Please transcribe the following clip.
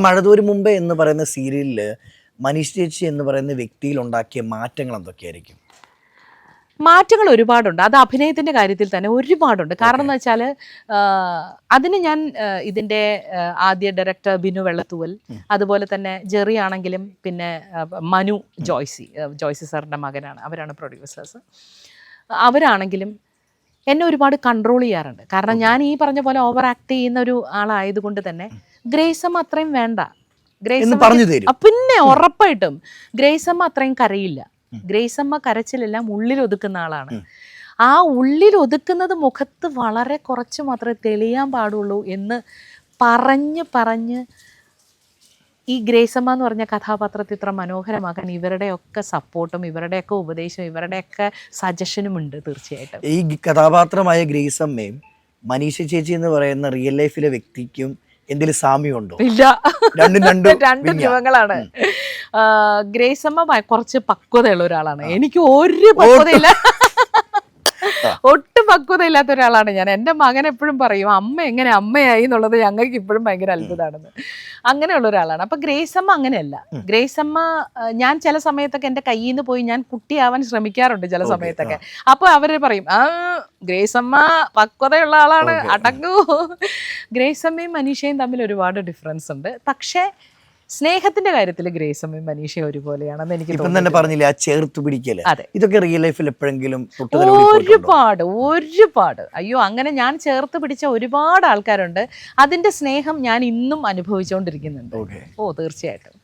മഴതോരും മുമ്പേ എന്ന് പറയുന്ന സീരിയലില് മനീഷ് ചേച്ചി എന്ന് പറയുന്ന വ്യക്തിയിൽ ഉണ്ടാക്കിയ മാറ്റങ്ങൾ എന്തൊക്കെയായിരിക്കും? മാറ്റങ്ങൾ ഒരുപാടുണ്ട്. അത് അഭിനയത്തിന്റെ കാര്യത്തിൽ തന്നെ ഒരുപാടുണ്ട്. കാരണം എന്ന് വെച്ചാൽ അതിന് ഞാൻ ഇതിന്റെ ആദ്യ ഡയറക്ടർ ബിനു വെള്ളത്തൂവൽ, അതുപോലെ തന്നെ ജെറി ആണെങ്കിലും, പിന്നെ മനു ജോയ്സി സാറിന്റെ മകനാണ്, അവരാണ് പ്രൊഡ്യൂസേഴ്സ്. അവരാണെങ്കിലും എന്നെ ഒരുപാട് കൺട്രോൾ ചെയ്യാറുണ്ട്. കാരണം ഞാൻ ഈ പറഞ്ഞ പോലെ ഓവർ ആക്ട് ചെയ്യുന്ന ഒരു ആളായതുകൊണ്ട് തന്നെ ഗ്രേസമ്മ അത്രയും വേണ്ട. പിന്നെ ഉറപ്പായിട്ടും ഗ്രേസമ്മ അത്രയും കരയില്ല. ഗ്രേസമ്മ കരച്ചിലെല്ലാം ഉള്ളിൽ ഒതുക്കുന്ന ആളാണ്. ആ ഉള്ളിൽ ഒതുക്കുന്നത് മുഖത്ത് വളരെ കുറച്ച് മാത്രമേ തെളിയാൻ പാടുള്ളൂ എന്ന് പറഞ്ഞ് ഈ ഗ്രേസമ്മ എന്ന് പറഞ്ഞ കഥാപാത്രത്തെ ഇത്ര മനോഹരമാക്കാൻ ഇവരുടെയൊക്കെ സപ്പോർട്ടും ഇവരുടെയൊക്കെ ഉപദേശവും ഇവരുടെയൊക്കെ സജഷനും ഉണ്ട്. തീർച്ചയായിട്ടും ഈ കഥാപാത്രമായ ഗ്രേസമ്മയും മനീഷ ചേച്ചി എന്ന് പറയുന്ന റിയൽ ലൈഫിലെ വ്യക്തിക്കും എന്തെങ്കിലും സാമ്യമുണ്ടോ? ഇല്ല, രണ്ട് ധ്രുവങ്ങളാണ്. ഗ്രേസമ്മ കുറച്ച് പക്വതയുള്ള ഒരാളാണ്, എനിക്ക് ഒരു പക്വതയില്ല, ഒട്ടും പക്വതയില്ലാത്ത ഒരാളാണ് ഞാൻ. എൻ്റെ മകൻ എപ്പോഴും പറയും അമ്മ എങ്ങനെ അമ്മയായി എന്നുള്ളത് ഞങ്ങൾക്ക് ഇപ്പോഴും ഭയങ്കര അത്ഭുതമാണെന്ന്. അങ്ങനെയുള്ള ഒരാളാണ്. അപ്പം ഗ്രേസമ്മ അങ്ങനെയല്ല. ഗ്രേസമ്മ ഞാൻ ചില സമയത്തൊക്കെ എൻ്റെ കയ്യിൽ നിന്ന് പോയി ഞാൻ കുട്ടിയാവാൻ ശ്രമിക്കാറുണ്ട് ചില സമയത്തൊക്കെ. അപ്പോൾ അവർ പറയും ഗ്രേസമ്മ പക്വതയുള്ള ആളാണ്, അടങ്ങൂ. ഗ്രേസമ്മയും മനീഷയും തമ്മിൽ ഒരുപാട് ഡിഫറൻസ് ഉണ്ട്. പക്ഷേ സ്നേഹത്തിന്റെ കാര്യത്തിൽ ഗ്രേസമ്മയും മനീഷയും ഒരുപോലെയാണെന്ന് എനിക്ക് തന്നെ പറഞ്ഞില്ലേ, ആ ചേർത്ത് പിടിക്കല്. അതെ, ഇതൊക്കെ റിയൽ ലൈഫിൽ എപ്പോഴെങ്കിലും ഒരുപാട് അയ്യോ, അങ്ങനെ ഞാൻ ചേർത്ത് പിടിച്ച ഒരുപാട് ആൾക്കാരുണ്ട്. അതിന്റെ സ്നേഹം ഞാൻ ഇന്നും അനുഭവിച്ചുകൊണ്ടിരിക്കുന്നുണ്ട്. തീർച്ചയായിട്ടും.